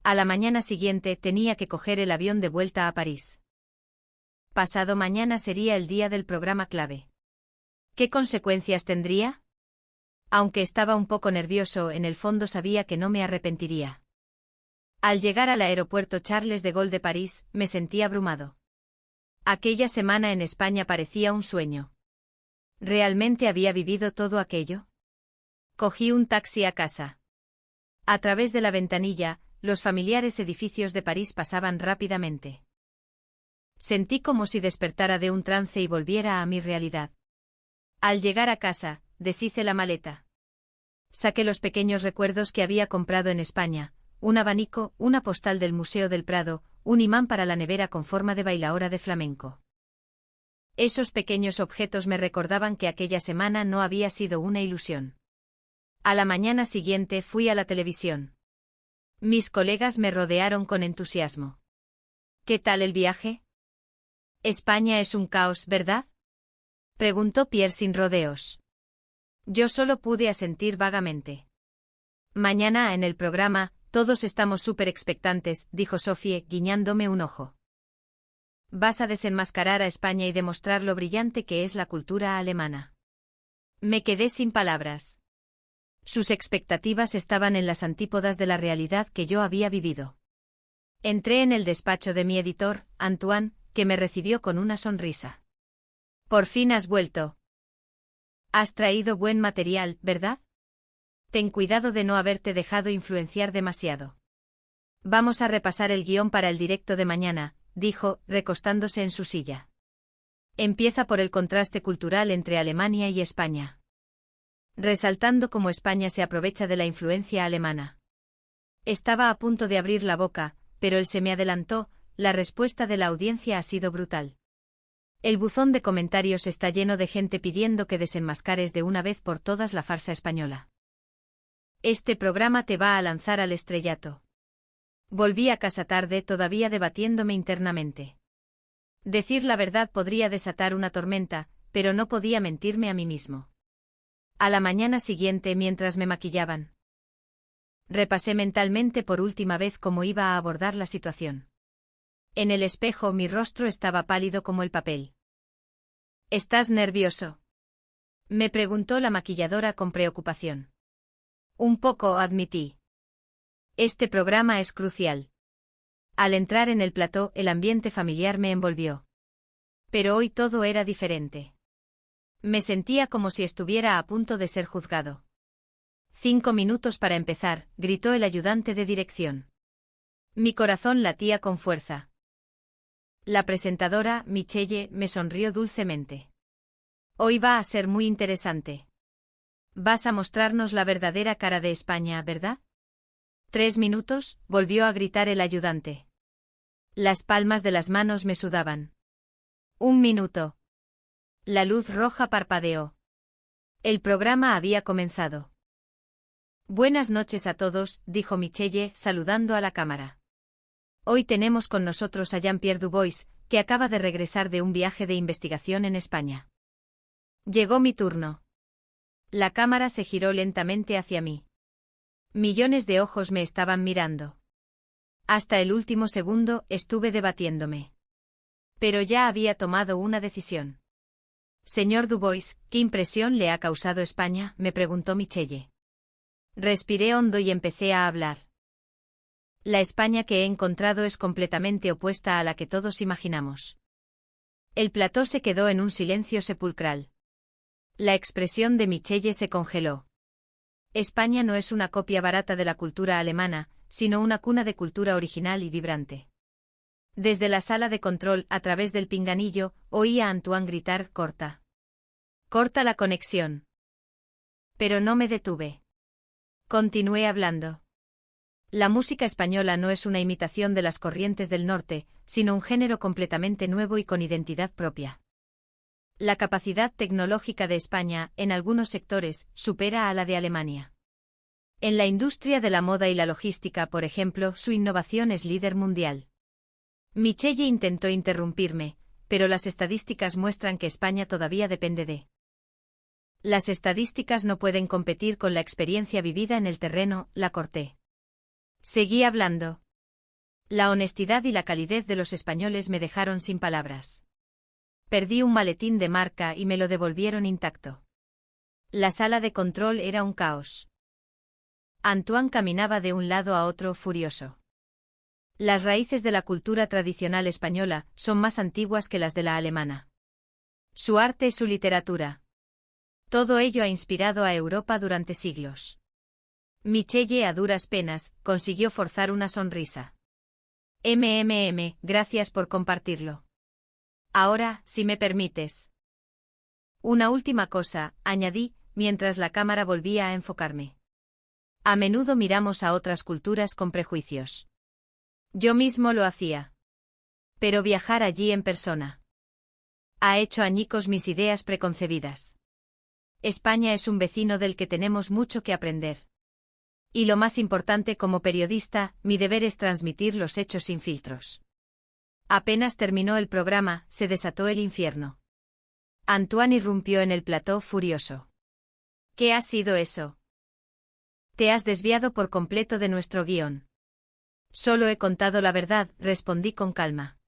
A la mañana siguiente tenía que coger el avión de vuelta a París. Pasado mañana sería el día del programa clave. ¿Qué consecuencias tendría? Aunque estaba un poco nervioso, en el fondo sabía que no me arrepentiría. Al llegar al aeropuerto Charles de Gaulle de París, me sentí abrumado. Aquella semana en España parecía un sueño. ¿Realmente había vivido todo aquello? Cogí un taxi a casa. A través de la ventanilla, los familiares edificios de París pasaban rápidamente. Sentí como si despertara de un trance y volviera a mi realidad. Al llegar a casa, deshice la maleta. Saqué los pequeños recuerdos que había comprado en España, un abanico, una postal del Museo del Prado, un imán para la nevera con forma de bailaora de flamenco. Esos pequeños objetos me recordaban que aquella semana no había sido una ilusión. A la mañana siguiente fui a la televisión. Mis colegas me rodearon con entusiasmo. ¿Qué tal el viaje? España es un caos, ¿verdad? Preguntó Pierre sin rodeos. Yo solo pude asentir vagamente. Mañana en el programa, todos estamos súper expectantes, dijo Sophie, guiñándome un ojo. Vas a desenmascarar a España y demostrar lo brillante que es la cultura alemana. Me quedé sin palabras. Sus expectativas estaban en las antípodas de la realidad que yo había vivido. Entré en el despacho de mi editor, Antoine, que me recibió con una sonrisa. Por fin has vuelto. Has traído buen material, ¿verdad? Ten cuidado de no haberte dejado influenciar demasiado. Vamos a repasar el guión para el directo de mañana, dijo, recostándose en su silla. Empieza por el contraste cultural entre Alemania y España. Resaltando cómo España se aprovecha de la influencia alemana. Estaba a punto de abrir la boca, pero él se me adelantó, la respuesta de la audiencia ha sido brutal. El buzón de comentarios está lleno de gente pidiendo que desenmascares de una vez por todas la farsa española. Este programa te va a lanzar al estrellato. Volví a casa tarde todavía debatiéndome internamente. Decir la verdad podría desatar una tormenta, pero no podía mentirme a mí mismo. A la mañana siguiente mientras me maquillaban. Repasé mentalmente por última vez cómo iba a abordar la situación. En el espejo mi rostro estaba pálido como el papel. ¿Estás nervioso?, me preguntó la maquilladora con preocupación. Un poco, admití. Este programa es crucial. Al entrar en el plató, el ambiente familiar me envolvió. Pero hoy todo era diferente. Me sentía como si estuviera a punto de ser juzgado. 5 minutos para empezar, gritó el ayudante de dirección. Mi corazón latía con fuerza. La presentadora, Michelle, me sonrió dulcemente. Hoy va a ser muy interesante. Vas a mostrarnos la verdadera cara de España, ¿verdad? 3 minutos, volvió a gritar el ayudante. Las palmas de las manos me sudaban. 1 minuto. La luz roja parpadeó. El programa había comenzado. Buenas noches a todos, dijo Michelle, saludando a la cámara. Hoy tenemos con nosotros a Jean-Pierre Dubois, que acaba de regresar de un viaje de investigación en España. Llegó mi turno. La cámara se giró lentamente hacia mí. Millones de ojos me estaban mirando. Hasta el último segundo estuve debatiéndome. Pero ya había tomado una decisión. Señor Dubois, ¿qué impresión le ha causado España?, me preguntó Michelle. Respiré hondo y empecé a hablar. La España que he encontrado es completamente opuesta a la que todos imaginamos. El plató se quedó en un silencio sepulcral. La expresión de Michelle se congeló. España no es una copia barata de la cultura alemana, sino una cuna de cultura original y vibrante. Desde la sala de control, a través del pinganillo, oí a Antoine gritar: «¡Corta! ¡Corta la conexión!». Pero no me detuve. Continué hablando. La música española no es una imitación de las corrientes del norte, sino un género completamente nuevo y con identidad propia. La capacidad tecnológica de España, en algunos sectores, supera a la de Alemania. En la industria de la moda y la logística, por ejemplo, su innovación es líder mundial. Michelle intentó interrumpirme, pero las estadísticas muestran que España todavía depende de. Las estadísticas no pueden competir con la experiencia vivida en el terreno, la corté. Seguí hablando. La honestidad y la calidez de los españoles me dejaron sin palabras. Perdí un maletín de marca y me lo devolvieron intacto. La sala de control era un caos. Antoine caminaba de un lado a otro furioso. Las raíces de la cultura tradicional española son más antiguas que las de la alemana. Su arte y su literatura. Todo ello ha inspirado a Europa durante siglos. Michelle a duras penas consiguió forzar una sonrisa. Gracias por compartirlo. Ahora, si me permites. Una última cosa, añadí, mientras la cámara volvía a enfocarme. A menudo miramos a otras culturas con prejuicios. Yo mismo lo hacía. Pero viajar allí en persona ha hecho añicos mis ideas preconcebidas. España es un vecino del que tenemos mucho que aprender. Y lo más importante como periodista, mi deber es transmitir los hechos sin filtros. Apenas terminó el programa, se desató el infierno. Antoine irrumpió en el plató furioso. ¿Qué ha sido eso? Te has desviado por completo de nuestro guión. Solo he contado la verdad, respondí con calma.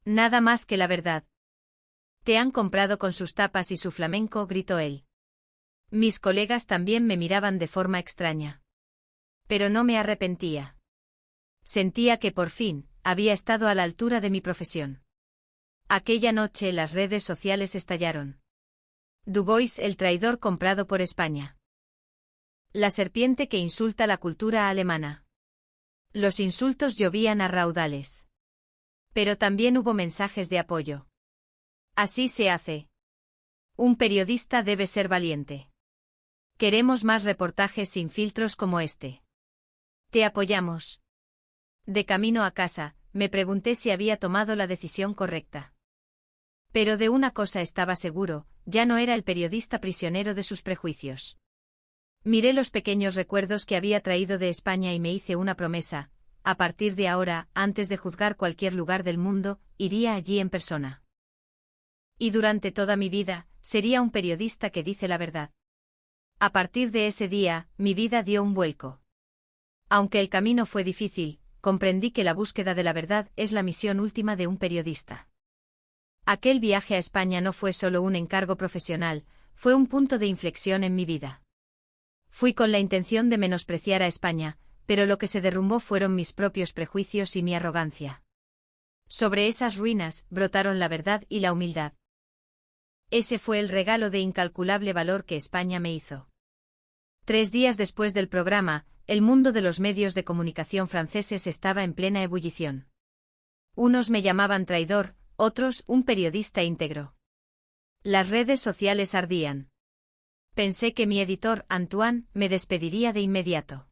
Nada más que la verdad. Te han comprado con sus tapas y su flamenco, gritó él. Mis colegas también me miraban de forma extraña. Pero no me arrepentía. Sentía que por fin, había estado a la altura de mi profesión. Aquella noche las redes sociales estallaron. Dubois, el traidor comprado por España. La serpiente que insulta la cultura alemana. Los insultos llovían a raudales. Pero también hubo mensajes de apoyo. Así se hace. Un periodista debe ser valiente. Queremos más reportajes sin filtros como este. Te apoyamos. De camino a casa, me pregunté si había tomado la decisión correcta. Pero de una cosa estaba seguro, ya no era el periodista prisionero de sus prejuicios. Miré los pequeños recuerdos que había traído de España y me hice una promesa: a partir de ahora, antes de juzgar cualquier lugar del mundo, iría allí en persona. Y durante toda mi vida, sería un periodista que dice la verdad. A partir de ese día, mi vida dio un vuelco. Aunque el camino fue difícil, comprendí que la búsqueda de la verdad es la misión última de un periodista. Aquel viaje a España no fue solo un encargo profesional, fue un punto de inflexión en mi vida. Fui con la intención de menospreciar a España, pero lo que se derrumbó fueron mis propios prejuicios y mi arrogancia. Sobre esas ruinas brotaron la verdad y la humildad. Ese fue el regalo de incalculable valor que España me hizo. 3 días después del programa, el mundo de los medios de comunicación franceses estaba en plena ebullición. Unos me llamaban traidor, otros un periodista íntegro. Las redes sociales ardían. Pensé que mi editor, Antoine, me despediría de inmediato.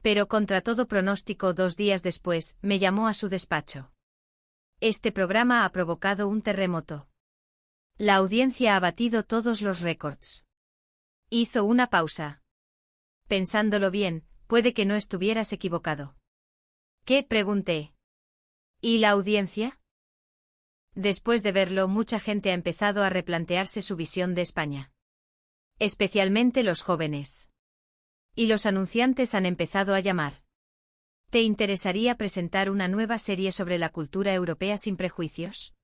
Pero contra todo pronóstico, 2 días después, me llamó a su despacho. Este programa ha provocado un terremoto. La audiencia ha batido todos los récords. Hizo una pausa. Pensándolo bien, puede que no estuvieras equivocado. ¿Qué? Pregunté. ¿Y la audiencia? Después de verlo, mucha gente ha empezado a replantearse su visión de España. Especialmente los jóvenes. Y los anunciantes han empezado a llamar. ¿Te interesaría presentar una nueva serie sobre la cultura europea sin prejuicios?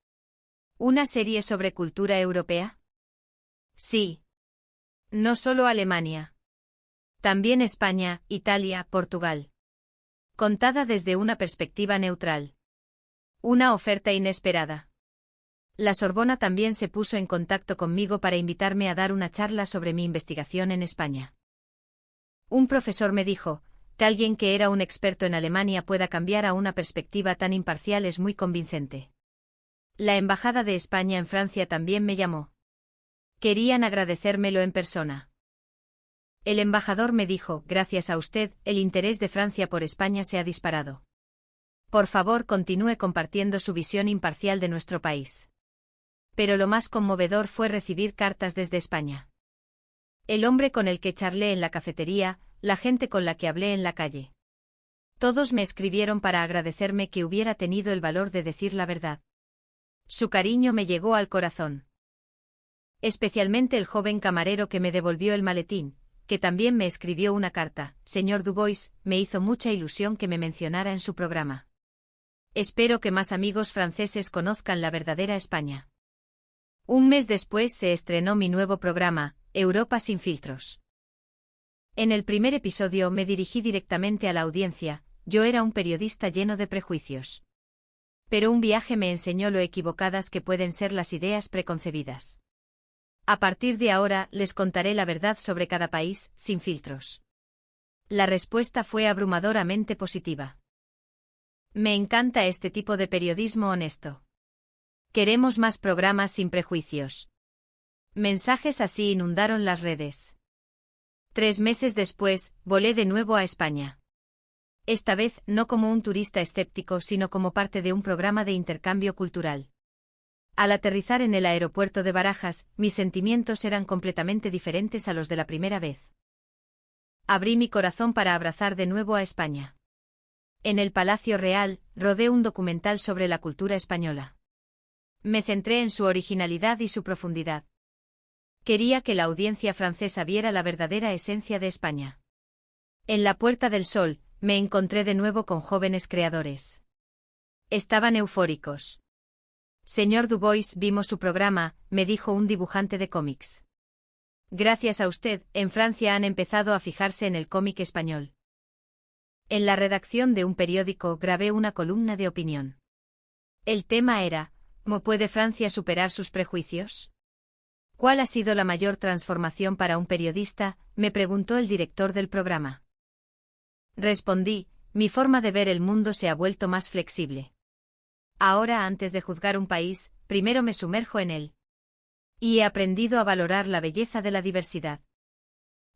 ¿Una serie sobre cultura europea? Sí. No solo Alemania. También España, Italia, Portugal. Contada desde una perspectiva neutral. Una oferta inesperada. La Sorbona también se puso en contacto conmigo para invitarme a dar una charla sobre mi investigación en España. Un profesor me dijo, que alguien que era un experto en Alemania pueda cambiar a una perspectiva tan imparcial es muy convincente. La Embajada de España en Francia también me llamó. Querían agradecérmelo en persona. El embajador me dijo, gracias a usted, el interés de Francia por España se ha disparado. Por favor, continúe compartiendo su visión imparcial de nuestro país. Pero lo más conmovedor fue recibir cartas desde España. El hombre con el que charlé en la cafetería, la gente con la que hablé en la calle. Todos me escribieron para agradecerme que hubiera tenido el valor de decir la verdad. Su cariño me llegó al corazón. Especialmente el joven camarero que me devolvió el maletín, que también me escribió una carta. Señor Dubois, me hizo mucha ilusión que me mencionara en su programa. Espero que más amigos franceses conozcan la verdadera España. Un mes después se estrenó mi nuevo programa, Europa sin filtros. En el primer episodio me dirigí directamente a la audiencia. Yo era un periodista lleno de prejuicios. Pero un viaje me enseñó lo equivocadas que pueden ser las ideas preconcebidas. A partir de ahora les contaré la verdad sobre cada país, sin filtros. La respuesta fue abrumadoramente positiva. Me encanta este tipo de periodismo honesto. Queremos más programas sin prejuicios. Mensajes así inundaron las redes. 3 meses después, volé de nuevo a España. Esta vez no como un turista escéptico, sino como parte de un programa de intercambio cultural. Al aterrizar en el aeropuerto de Barajas, mis sentimientos eran completamente diferentes a los de la primera vez. Abrí mi corazón para abrazar de nuevo a España. En el Palacio Real, rodé un documental sobre la cultura española. Me centré en su originalidad y su profundidad. Quería que la audiencia francesa viera la verdadera esencia de España. En la Puerta del Sol, me encontré de nuevo con jóvenes creadores. Estaban eufóricos. Señor Dubois, vimos su programa, me dijo un dibujante de cómics. Gracias a usted, en Francia han empezado a fijarse en el cómic español. En la redacción de un periódico grabé una columna de opinión. El tema era, ¿cómo puede Francia superar sus prejuicios? ¿Cuál ha sido la mayor transformación para un periodista?, me preguntó el director del programa. Respondí, mi forma de ver el mundo se ha vuelto más flexible. Ahora, antes de juzgar un país, primero me sumerjo en él. Y he aprendido a valorar la belleza de la diversidad.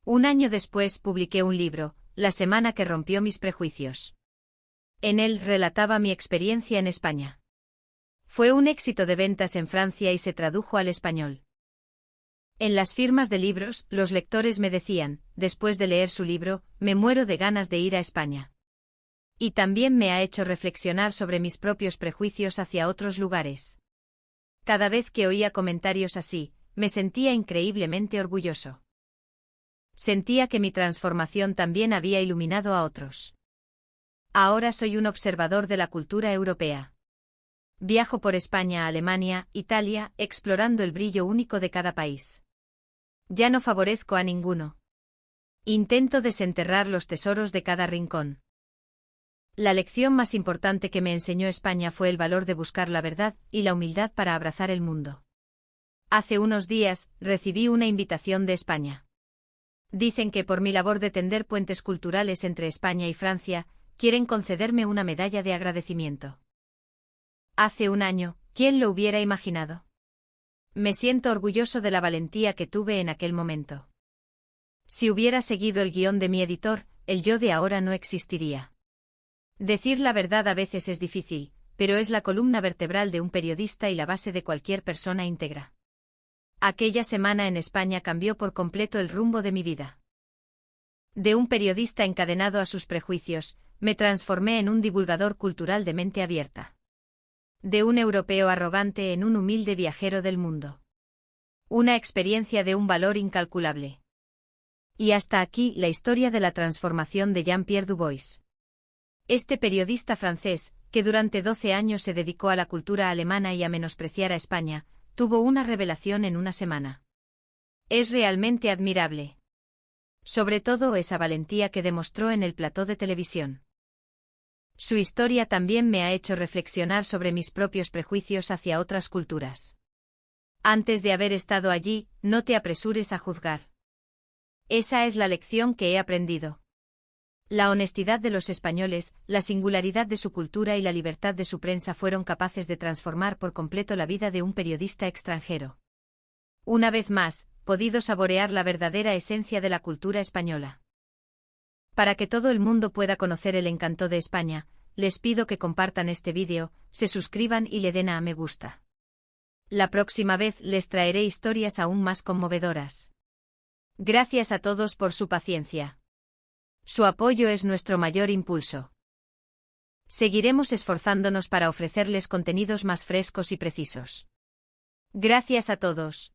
Un año después publiqué un libro, La semana que rompió mis prejuicios. En él relataba mi experiencia en España. Fue un éxito de ventas en Francia y se tradujo al español. En las firmas de libros, los lectores me decían, después de leer su libro, me muero de ganas de ir a España. Y también me ha hecho reflexionar sobre mis propios prejuicios hacia otros lugares. Cada vez que oía comentarios así, me sentía increíblemente orgulloso. Sentía que mi transformación también había iluminado a otros. Ahora soy un observador de la cultura europea. Viajo por España, Alemania, Italia, explorando el brillo único de cada país. Ya no favorezco a ninguno. Intento desenterrar los tesoros de cada rincón. La lección más importante que me enseñó España fue el valor de buscar la verdad y la humildad para abrazar el mundo. Hace unos días, recibí una invitación de España. Dicen que por mi labor de tender puentes culturales entre España y Francia, quieren concederme una medalla de agradecimiento. Hace un año, ¿quién lo hubiera imaginado? Me siento orgulloso de la valentía que tuve en aquel momento. Si hubiera seguido el guión de mi editor, el yo de ahora no existiría. Decir la verdad a veces es difícil, pero es la columna vertebral de un periodista y la base de cualquier persona íntegra. Aquella semana en España cambió por completo el rumbo de mi vida. De un periodista encadenado a sus prejuicios, me transformé en un divulgador cultural de mente abierta. De un europeo arrogante en un humilde viajero del mundo. Una experiencia de un valor incalculable. Y hasta aquí la historia de la transformación de Jean-Pierre Dubois. Este periodista francés, que durante 12 años se dedicó a la cultura alemana y a menospreciar a España, tuvo una revelación en una semana. Es realmente admirable. Sobre todo esa valentía que demostró en el plató de televisión. Su historia también me ha hecho reflexionar sobre mis propios prejuicios hacia otras culturas. Antes de haber estado allí, no te apresures a juzgar. Esa es la lección que he aprendido. La honestidad de los españoles, la singularidad de su cultura y la libertad de su prensa fueron capaces de transformar por completo la vida de un periodista extranjero. Una vez más, podido saborear la verdadera esencia de la cultura española. Para que todo el mundo pueda conocer el encanto de España, les pido que compartan este vídeo, se suscriban y le den a me gusta. La próxima vez les traeré historias aún más conmovedoras. Gracias a todos por su paciencia. Su apoyo es nuestro mayor impulso. Seguiremos esforzándonos para ofrecerles contenidos más frescos y precisos. Gracias a todos.